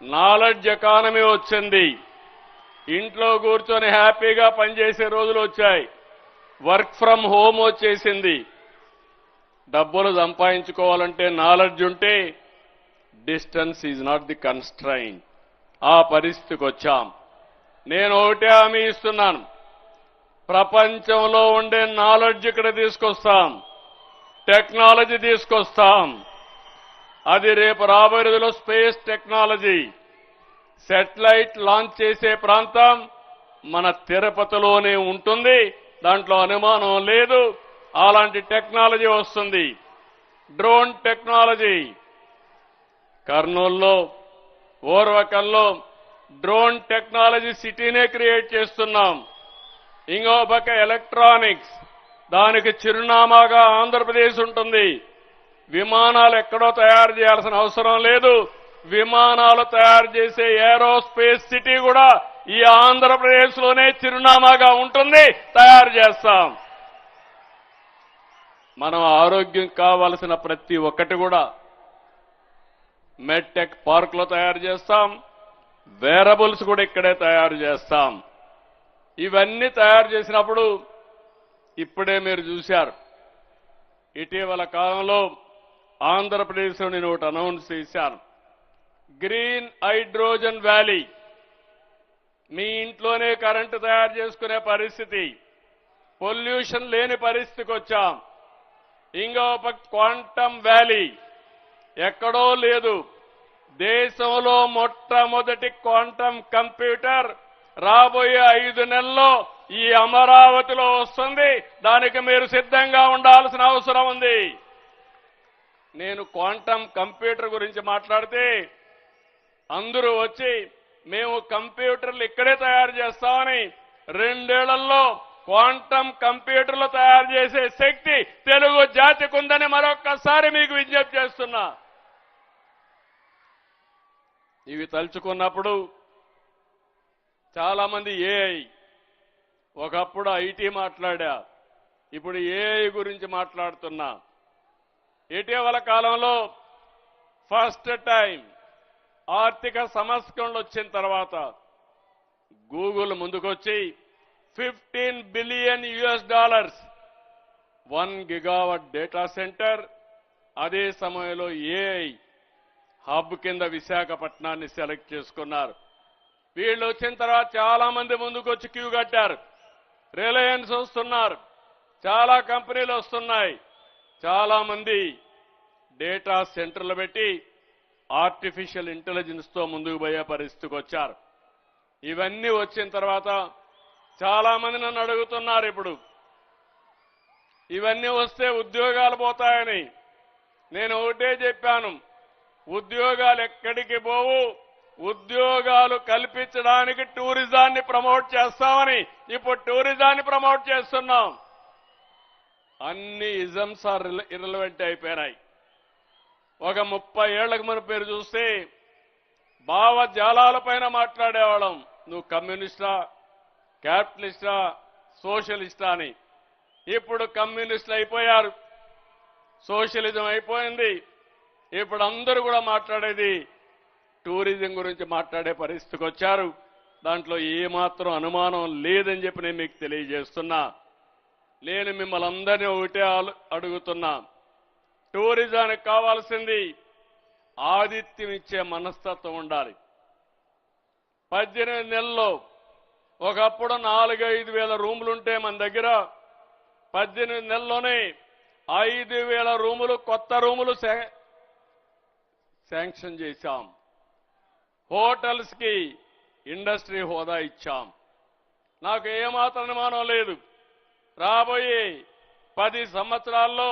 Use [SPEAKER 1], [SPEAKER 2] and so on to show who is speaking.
[SPEAKER 1] Knowledge economy వచ్చింది. ఇంట్లో కూర్చొని హ్యాపీగా పనిచేసే రోజులు వచ్చాయి. వర్క్ ఫ్రమ్ హోమ్ వచ్చేసింది. డబ్బులు సంపాదించుకోవాలంటే నాలెడ్జ్ ఉంటే distance is not the constraint. ఆ పరిస్థితికి వచ్చాం. నేను ఒకటే హామీ ఇస్తున్నాను, ప్రపంచంలో ఉండే నాలెడ్జ్ ఇక్కడ తీసుకొస్తాం, టెక్నాలజీ తీసుకొస్తాం. అది రేపు రాబోయే రోజుల్లో స్పేస్ టెక్నాలజీ, శాటిలైట్ లాంచ్ చేసే ప్రాంతం మన తిరుపతిలోనే ఉంటుంది. దాంట్లో అనుమానం లేదు. అలాంటి టెక్నాలజీ వస్తుంది. డ్రోన్ టెక్నాలజీ కర్నూలులో, ఓర్వకల్లో డ్రోన్ టెక్నాలజీ సిటీనే క్రియేట్ చేస్తున్నాం. ఇంకో పక్క ఎలక్ట్రానిక్స్, దానికి చిరునామాగా ఆంధ్రప్రదేశ్ ఉంటుంది. విమానాలు ఎక్కడో తయారు చేయాల్సిన అవసరం లేదు. విమానాలు తయారు చేసే ఏరోస్పేస్ సిటీ కూడా ఈ ఆంధ్రప్రదేశ్లోనే చిరునామాగా ఉంటుంది. తయారు చేస్తాం. మనం ఆరోగ్యం కావాల్సిన ప్రతి ఒక్కటి కూడా మెడ్టెక్ పార్కులో తయారు చేస్తాం. వేరబుల్స్ కూడా ఇక్కడే తయారు చేస్తాం. ఇవన్నీ తయారు చేసినప్పుడు ఇప్పుడే మీరు చూశారు, ఇటీవల కాలంలో ఆంధ్రప్రదేశ్లో నేను ఒకటి అనౌన్స్ చేశాను. Green hydrogen valley. మీ ఇంట్లోనే కరెంటు తయారు చేసుకునే పరిస్థితి, పొల్యూషన్ లేని పరిస్థితికి వచ్చాం. ఇంకో క్వాంటమ్ వ్యాలీ ఎక్కడో లేదు. దేశంలో మొట్టమొదటి క్వాంటమ్ కంప్యూటర్ రాబోయే 5 నెలల్లో ఈ అమరావతిలో వస్తుంది. దానికి మీరు సిద్ధంగా ఉండాల్సిన అవసరం ఉంది. నేను క్వాంటమ్ కంప్యూటర్ గురించి మాట్లాడితే అందరూ వచ్చి మేము కంప్యూటర్లు ఇక్కడే తయారు చేస్తామని, 2 ఏళ్లలో క్వాంటమ్ కంప్యూటర్లు తయారు చేసే శక్తి తెలుగు జాతికి ఉందని మరొక్కసారి మీకు విజ్ఞప్తి చేస్తున్నా. ఇవి తలుచుకున్నప్పుడు చాలా మంది ఏఐ, ఒకప్పుడు ఐటీ మాట్లాడా, ఇప్పుడు ఏఐ గురించి మాట్లాడుతున్నా. ఇటీవల కాలంలో ఫస్ట్ టైం ఆర్థిక సంస్కరణలు వచ్చిన తర్వాత గూగుల్ ముందుకొచ్చి $15 బిలియన్ 1 గిగావాట్ డేటా సెంటర్, అదే సమయంలో ఏఐ హబ్ కింద విశాఖపట్నాన్ని సెలెక్ట్ చేసుకున్నారు. వీళ్ళు వచ్చిన తర్వాత చాలా మంది ముందుకు వచ్చి క్యూ కట్టారు. రిలయన్స్ వస్తున్నారు, చాలా కంపెనీలు వస్తున్నాయి. చాలా మంది డేటా సెంటర్లు పెట్టి ఆర్టిఫిషియల్ ఇంటెలిజెన్స్ తో ముందుకు పోయే పరిస్థితికి వచ్చారు. ఇవన్నీ వచ్చిన తర్వాత చాలా మంది నన్ను అడుగుతున్నారు, ఇప్పుడు ఇవన్నీ వస్తే ఉద్యోగాలు పోతాయని. నేను ఒకటే చెప్పాను, ఉద్యోగాలు ఎక్కడికి పోవు. ఉద్యోగాలు కల్పించడానికి టూరిజాన్ని ప్రమోట్ చేస్తామని ఇప్పుడు టూరిజాన్ని ప్రమోట్ చేస్తున్నాం. అన్ని ఇజమ్స్ ఆర్ ఇర్రెలవెంట్ అయిపోయినాయి. ఒక 30 ఏళ్లకు మన పేరు చూస్తే భావజాలాలపైన మాట్లాడేవాళ్ళం. నువ్వు కమ్యూనిస్టా, క్యాపిటలిస్టా, సోషలిస్టా అని. ఇప్పుడు కమ్యూనిస్టులు అయిపోయారు, సోషలిజం అయిపోయింది. ఇప్పుడు అందరూ కూడా మాట్లాడేది టూరిజం గురించి మాట్లాడే పరిస్థితికి వచ్చారు. దాంట్లో ఏమాత్రం అనుమానం లేదని చెప్పి నేను మీకు తెలియజేస్తున్నా. నేను మిమ్మల్ని అందరినీ ఒకటే అడుగుతున్నా, టూరిజానికి కావాల్సింది ఆతిథ్యం ఇచ్చే మనస్తత్వం ఉండాలి. 18 నెలల్లో ఒకప్పుడు 4-5 వేల రూములుంటే మన దగ్గర 18 నెలల్లోనే 5,000 రూములు, కొత్త రూములు శాంక్షన్ చేశాం. హోటల్స్ కి ఇండస్ట్రీ హోదా ఇచ్చాం. నాకు ఏమాత్రం అనుమానం లేదు, రాబోయే 10 సంవత్సరాల్లో